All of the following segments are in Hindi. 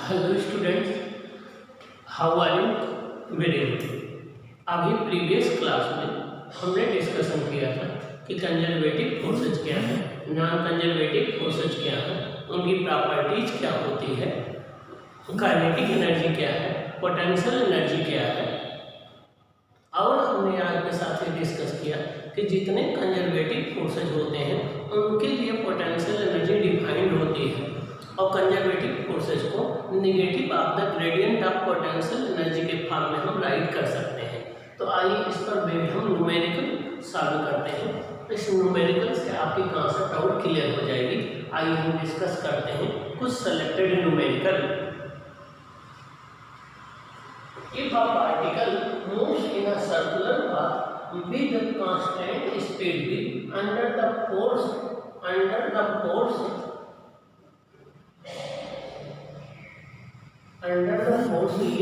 Hello students, how are you? Very good. अभी प्रीवियस क्लास में हमने डिस्कशन किया था कि कंजर्वेटिव फोर्सेज क्या है, नॉन कंजर्वेटिव फोर्सेज क्या है, उनकी प्रॉपर्टीज क्या होती है, काइनेटिक एनर्जी क्या है, पोटेंशियल एनर्जी क्या है। और हमने आज के साथ ही डिस्कस किया कि जितने कंजर्वेटिव फोर्सेज होते हैं उनके लिए पोटेंशियल एनर्जी डिफाइंड होती है और कंजर्वेटिव फोर्सेज को negative of the gradient of potential energy के फॉर्म में हम राइट कर सकते हैं। तो आइए इस पर हम न्यूमेरिकल सॉल्व करते हैं। इस न्यूमेरिकल से आपकी कॉन्सेप्ट और क्लियर हो जाएगी। आइए हम डिस्कस करते हैं कुछ selected numerical. If a particle moves in a circular path with a constant speed under the force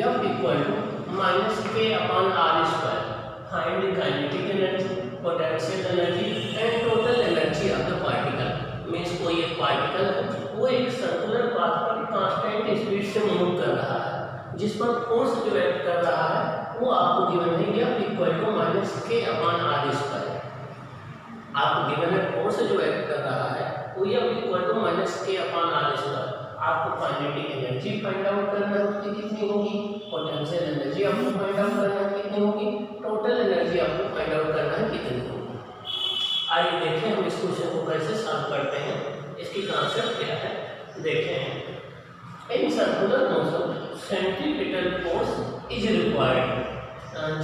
F equal to minus k upon r square, find the kinetic energy, potential energy and total energy of the particle। Means कोई एक पार्टिकल है वो एक सर्कुलर पाथ पर कांस्टेंट स्पीड से मूव कर रहा है, जिस पर फोर्स जो एक्ट कर रहा है वो आपको गिवन है F इक्वल टू माइनस के अपॉन आर स्क्वायर। आपको गिवन है फोर्स जो एक्ट कर रहा है वो F इक्वल टू माइनस के अपॉन आर स्क्वायर। आपको काइनेटिक एनर्जी फाइंड आउट करना है उसकी कितनी होगी, पोटेंशियल एनर्जी आपको फाइंड आउट करना है कितनी होगी, टोटल एनर्जी आपको फाइंड आउट करना है कितनी होगी। आइए देखें हम इस क्वेश्चन को कैसे सॉल्व करते हैं, इसकी कॉन्सेप्ट क्या है। देखें, in circular motion centripetal force is required.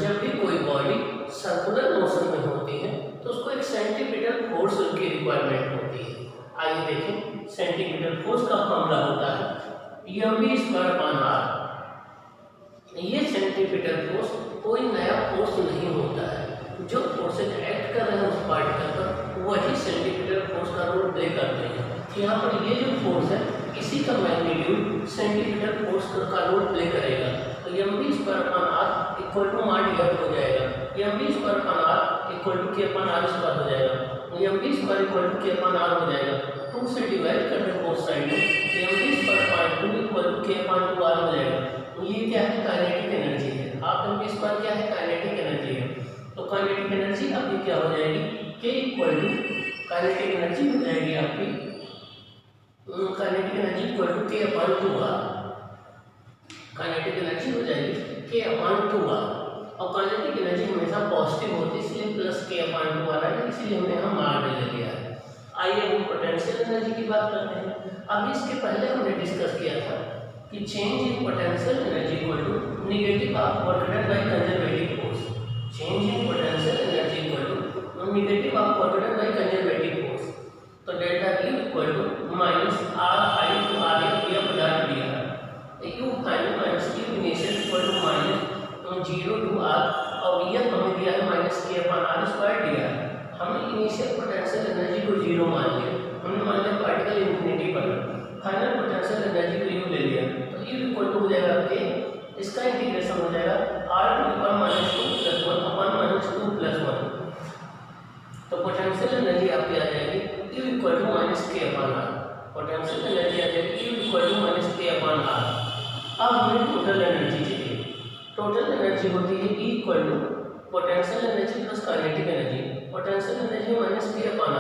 जब भी कोई बॉडी सर्कुलर मोशन में होती है तो उसको एक सेंट्रीपिटल फोर्स की रिक्वायरमेंट होती है। आइए देखें, सेंट्रीपिटल फोर्स का फॉर्मूला होता है mv²/r। ये सेंट्रीपिटल फोर्स कोई नया फोर्स नहीं होता है, जो फोर्सेज एक्ट कर रहे हैं उस पार्टिकल पर वही सेंट्रीपिटल फोर्स का रोल प्ले करते हैं। यहाँ पर ये जो फोर्स है इसी का मैग्नीट्यूड सेंट्रीपिटल फोर्स का रोल प्ले करेगा। तो mv²/r इक्वल टू माड F हो जाएगा, mv²/r इक्वल टू k/r² हो जाएगा, mv² इक्वल टू k/r हो जाएगा। 2 से डिवाइड कर रहे बोथ साइड में, mv²/2 इक्वल टू k/2r हो जाएगा। ये क्या है, काइनेटिक एनर्जी है। आप mv² क्या है, काइनेटिक एनर्जी है। तो काइनेटिक एनर्जी आपकी क्या हो जाएगी, k equal to kinetic energy हो जाएगी आपकी kinetic energy equal to k/2r। Kinetic energy हो जाएगी k/2r और काइनेटिक एनर्जी हमेशा पॉजिटिव होती है इसलिए प्लस k/2r है, इसलिए हमने हम r ले लिया है। आइए हम पोटेंशियल एनर्जी की बात करते हैं। अब इसके पहले हमने डिस्कस किया था कि change in potential energy equal to negative of work done by conservative force. Change in potential energy equal to negative of work done by conservative force. तो delta U equal to minus r i to r F dot dr। U final minus U initial equal to minus 0 to r और F हमें दिया है माइनस k/r² dr। हमने इनिशियल पोटेंशियल एनर्जी को 0 मान लिया, हमने मान लिया पार्टिकल इन्फिनिटी पर, फाइनल पोटेंशियल एनर्जी को U ले लिया। तो U इक्वल टू हो जाएगा k, इसका इंटीग्रेशन हो जाएगा r to the power -2 + 1 upon -2 + 1। तो पोटेंशियल एनर्जी आपकी आ जाएगी U equal to minus k/r। Potential energy आ जाएगी U equal to minus k/r। अब हमें टोटल एनर्जी चाहिए। टोटल एनर्जी होती है E equal to potential energy plus kinetic energy. Potential energy minus k/r,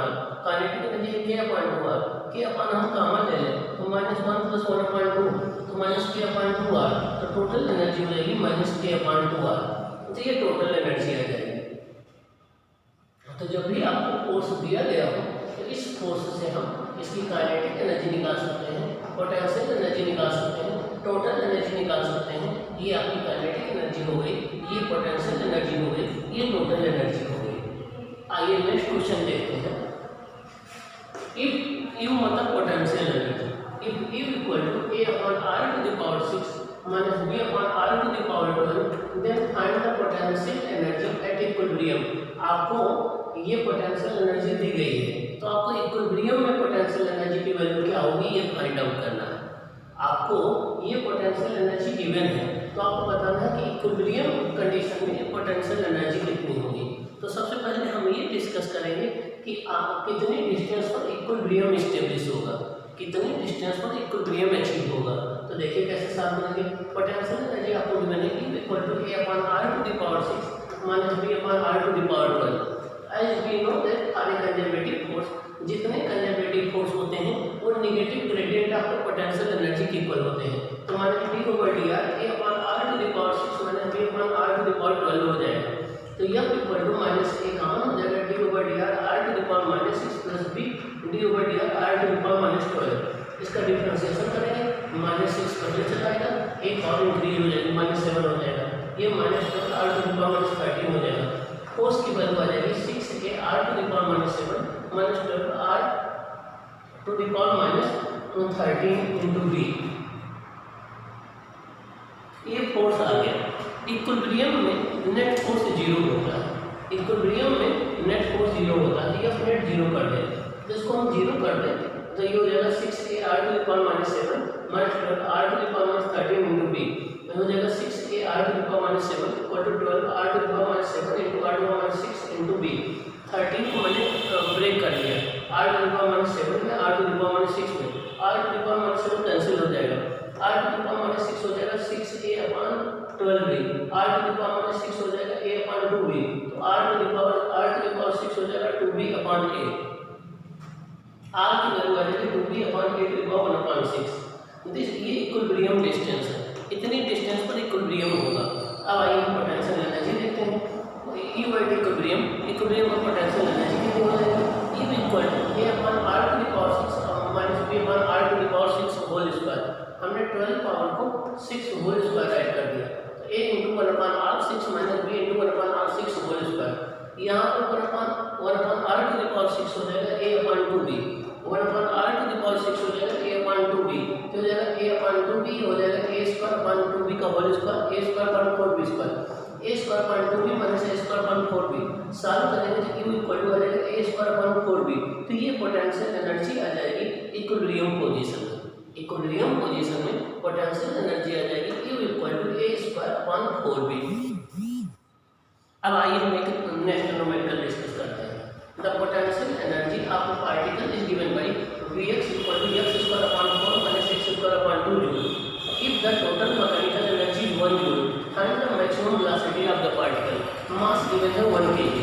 kinetic energy k/2r। k/r हम कॉमन ले लें तो -1 + 1/2 तो -k/2r। तो टोटल एनर्जी हो जाएगी -k/2r। तो ये टोटल एनर्जी आ जाएगी। तो जब भी आपको फोर्स दिया गया हो तो इस फोर्स से हम इसकी काइनेटिक एनर्जी निकाल सकते हैं, पोटेंशियल एनर्जी निकाल सकते हैं, टोटल एनर्जी निकाल सकते हैं। ये आपकी काइनेटिक एनर्जी हो गई, ये पोटेंशियल एनर्जी हो गई, ये टोटल एनर्जी हो गई। आइए नेक्स्ट क्वेश्चन देखते हैं। इफ U मतलब potential energy, if U equal to a/r to the power 6 minus b/r to the power 12 then find the potential energy at equilibrium. आपको ये पोटेंशियल एनर्जी दी गई है तो आपको इक्विलिब्रियम में पोटेंशियल एनर्जी की वैल्यू क्या होगी ये फाइंड आउट करना है। आपको ये पोटेंशियल एनर्जी गिवन है तो आपको बताना है कि इक्विलिब्रियम कंडीशन में पोटेंशियल एनर्जी कितनी होगी। तो सबसे पहले हम ये डिस्कस करेंगे कि आप कितने डिस्टेंस पर इक्विलिब्रियम स्टेब्लिश होगा, कितने डिस्टेंस पर इक्विलिब्रियम अचीव होगा। तो तो देखिए कैसे साफ करेंगे। पोटेंशियल एनर्जी आपको बनेगी equal to A upon R to the power 6 minus B upon R to the power 12। As we know that are a conservative force, जितने कंजर्वेटिव फोर्स होते हैं वो negative gradient of the potential energy के इक्वल होते हैं। तो minus B over dr A upon R to the power 6 minus B upon R to the power 12 हो जाएगा। तो यह equal to minus A common हो जाएगा, D over dr R to the power minus 6 plus B D over dr R to the power minus 12। इसका डिफरेंशिएशन करेंगे, माइनस 6 पहले चला आएगा, एक और इंक्रीज हो जाएगी, माइनस 7 हो जाएगा, ये minus 12 R to the power minus 13 हो जाएगा। फोर्स की वैल्यू आ जाएगी 6A R to the power minus 7 minus 12 R to the power minus 13 into B। ये फोर्स आ गया। इक्विलिब्रियम में नेट फोर्स 0 होता है, इक्विलिब्रियम में नेट फोर्स 0 होता है, तो ये नेट 0 कर दें। तो इसको हम 0 कर दें तो ये हो जाएगा 6A R to the power minus 7 minus 12 R to the power minus 13 into B। हो जाएगा 6A R to the power minus 7 equal to 12 R to the power minus 7 into R to the power minus 6 into B। 13 को मैंने ब्रेक कर लिया, R to the power minus 7 में, R to the power minus 6 में, R to the power minus 7 cancel हो जाएगा, R to the power minus 6 हो जाएगा 6A upon 12B, R to the power minus 6 हो जाएगा A अपॉन 2B, तो R टू द पावर 6 हो जाएगा 2B अपॉन A। R की वैल्यू आ जाएगी 2B upon A to the power 1 upon 6। This ये इक्विलिब्रियम डिस्टेंस है, इतनी डिस्टेंस पर इक्विलिब्रियम होगा। अब आइए हम पोटेंशियल एनर्जी देखते हैं। E वर्ड इक्विलिब्रियम, इक्विलिब्रियम का पोटेंशियल एनर्जी कितनी हो जाएगा, E equal to A upon R to the power 6 minus B upon R to the power 6 whole square. हमने 12 पावर को 6 होल स्क्वायर ऐड कर दिया, तो A into 1 upon R 6 minus B into 1 upon R 6 whole square. यहाँ पर 1 upon R to the power 6 हो जाएगा A upon 2B, 1 upon R to the power 6 हो जाएगा A अपॉन 2B, तो हो जाएगा A अपॉन 2B हो जाएगा A स्क्वायर अपॉन 2B का whole square, A square upon 4B square, A square upon 2B minus A square upon 4B। Solve करेंगे तो Q इक्वल टू आ जाएगा A स्क्वायर अपॉन 4B। तो ये पोटेंशियल एनर्जी आ जाएगी इक्विलिब्रियम पोजीशन में। इक्विलिब्रियम पोजीशन में पोटेंशियल एनर्जी आ जाएगी Q equal to A square upon 4B। अब आइए हम एक नेक्स्ट न्यूमेरिकल डिस्कस करते हैं। The potential energy of a particle is given by Vx equal to x square upon 4 minus x square upon 2 joule. If the total mechanical energy is 1 joule, find the maximum velocity of the particle. Mass given है 1 kg,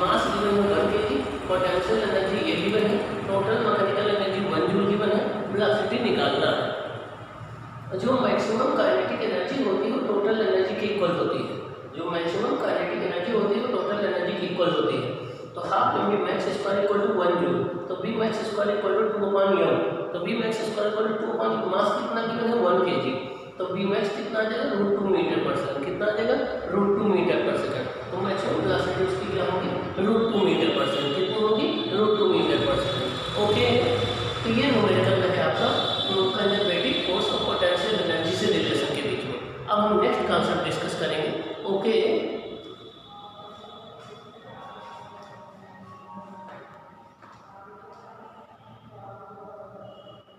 मास गिवन है 1 kg, पोटेंशियल एनर्जी ये गिवन है, total mechanical energy 1 joule given है, वेलोसिटी निकालना है। जो मैक्सिमम काइनेटिक एनर्जी होती है वो टोटल एनर्जी के इक्वल होती है, जो मैक्सिमम काइनेटिक एनर्जी होती है वो टोटल एनर्जी के इक्वल होती है। तो half M V max square equal to 1 joule, तो V max square equal to 2 upon M, तो V max square equal to 2 upon mass कितना गिवन है 1 kg, तो बी मैक्स कितना आ जाएगा √2 मीटर पर सेकंड, कितना आ जाएगा √2 मीटर